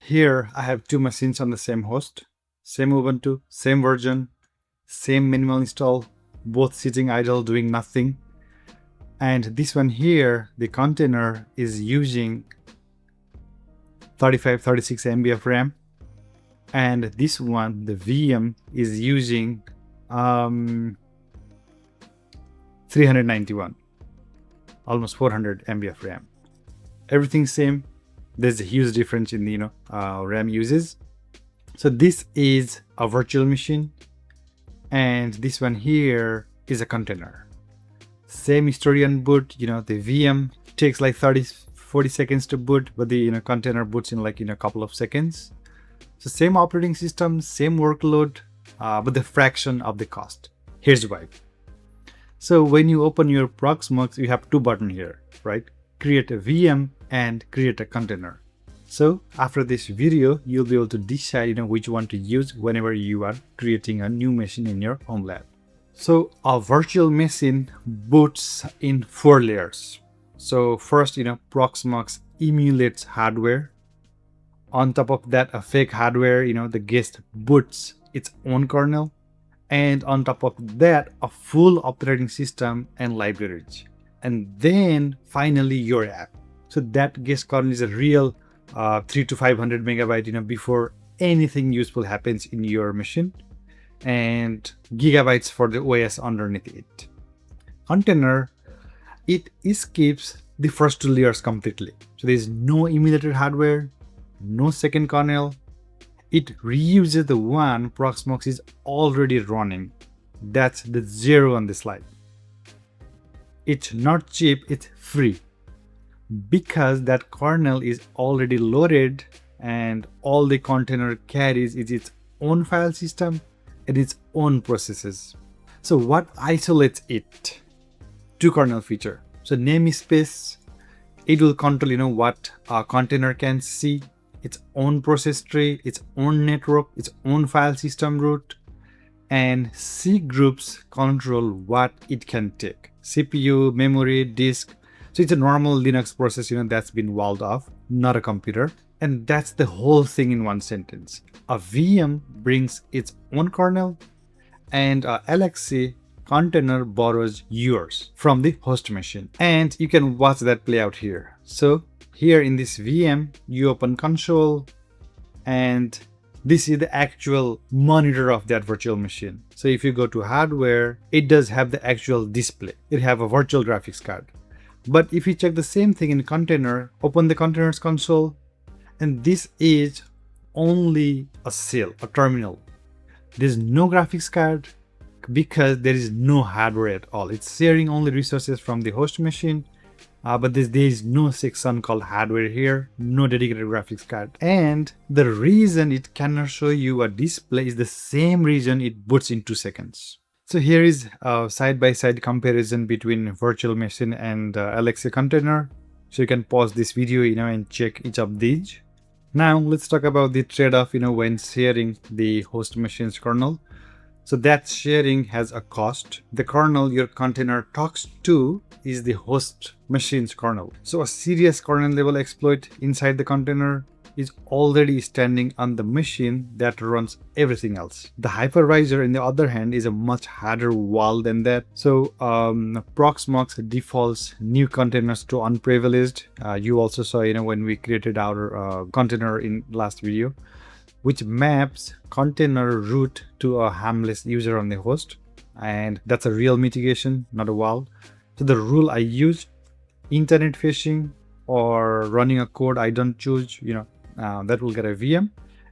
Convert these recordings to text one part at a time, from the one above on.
Here I have two machines on the same host, same Ubuntu, same version, same minimal install, both sitting idle doing nothing. And this one here, the container is using 36 MB of RAM. And this one, the VM, is using 391, almost 400 MB of RAM. Everything same. There's a huge difference in the RAM uses. So this is a virtual machine, and this one here is a container. Same story on boot. The VM takes like 30-40 seconds to boot, but the container boots in like a couple of seconds. So same operating system, same workload, but the fraction of the cost. Here's why. So when you open your Proxmox, you have two buttons here, right? Create a VM and create a container. So after this video, you'll be able to decide which one to use whenever you are creating a new machine in your home lab. So a virtual machine boots in 4 layers. So first, Proxmox emulates hardware. On top of that, a fake hardware, the guest boots its own kernel. And on top of that, a full operating system and libraries. And then finally your app. So that guest kernel is a real 300 to 500 megabyte, before anything useful happens in your machine, and gigabytes for the OS underneath it. Container, it skips the first 2 layers completely. So there is no emulated hardware, no second kernel. It reuses the one Proxmox is already running. That's the 0 on the slide. It's not cheap, it's free, because that kernel is already loaded and all the container carries is its own file system and its own processes. So what isolates it? 2 kernel feature. So namespace, it will control what a container can see, its own process tree, its own network, its own file system root, and cgroups control what it can take: CPU, memory, disk. So it's a normal Linux process, that's been walled off, not a computer. And that's the whole thing in one sentence. A VM brings its own kernel, and a LXC container borrows yours from the host machine. And you can watch that play out here. So here in this VM, you open console, and this is the actual monitor of that virtual machine. So if you go to hardware, it does have the actual display. It have a virtual graphics card. But if you check the same thing in container, open the containers console, and this is only a cell, a terminal. There's no graphics card because there is no hardware at all. It's sharing only resources from the host machine, but there is no section called hardware here, no dedicated graphics card. And the reason it cannot show you a display is the same reason it boots in 2 seconds. So here is a side-by-side comparison between virtual machine and LXC container. So you can pause this video, and check each of these. Now let's talk about the trade-off, when sharing the host machine's kernel. So that sharing has a cost. The kernel your container talks to is the host machine's kernel. So a serious kernel level exploit inside the container is already standing on the machine that runs everything else. The hypervisor, on the other hand, is a much harder wall than that. So Proxmox defaults new containers to unprivileged. You also saw, when we created our container in last video, which maps container root to a harmless user on the host. And that's a real mitigation, not a wall. So the rule I use, internet phishing or running a code I don't choose, that will get a VM.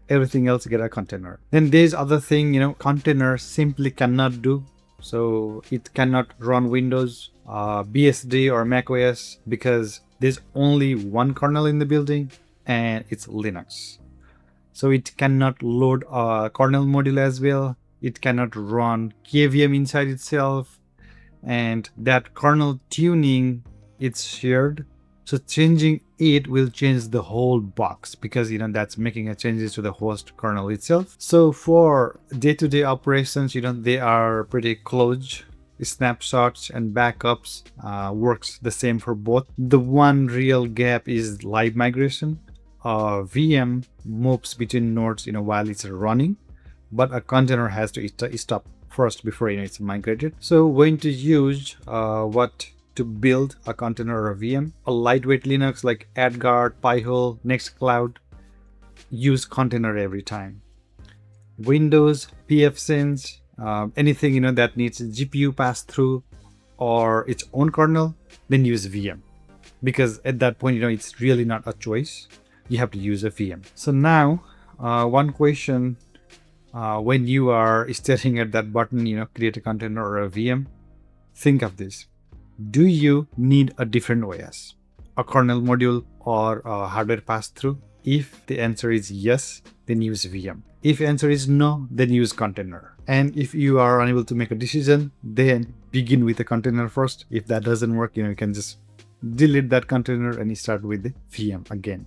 Everything else get a container. Then there's other thing, container simply cannot do. So it cannot run Windows, BSD or Mac OS, because there's only one kernel in the building and it's Linux. So it cannot load a kernel module as well. It cannot run KVM inside itself. And that kernel tuning, it's shared. So changing it will change the whole box, because that's making a changes to the host kernel itself. So for day-to-day operations, they are pretty close. Snapshots and backups works the same for both. The one real gap is live migration. a VM moves between nodes, while it's running, but a container has to stop first before it's migrated. So going to use what to build a container or a VM. A lightweight Linux like AdGuard, Pi-hole, Nextcloud use container every time. Windows, pfSense, anything that needs GPU pass through or its own kernel, then use VM, because at that point it's really not a choice. You have to use a VM. So now one question, when you are staring at that button, create a container or a VM, think of this. Do you need a different OS, a kernel module, or a hardware pass-through? If the answer is yes, then use VM. If the answer is no, then use container. And if you are unable to make a decision, then begin with a container first. If that doesn't work, you can just delete that container and start with the VM again.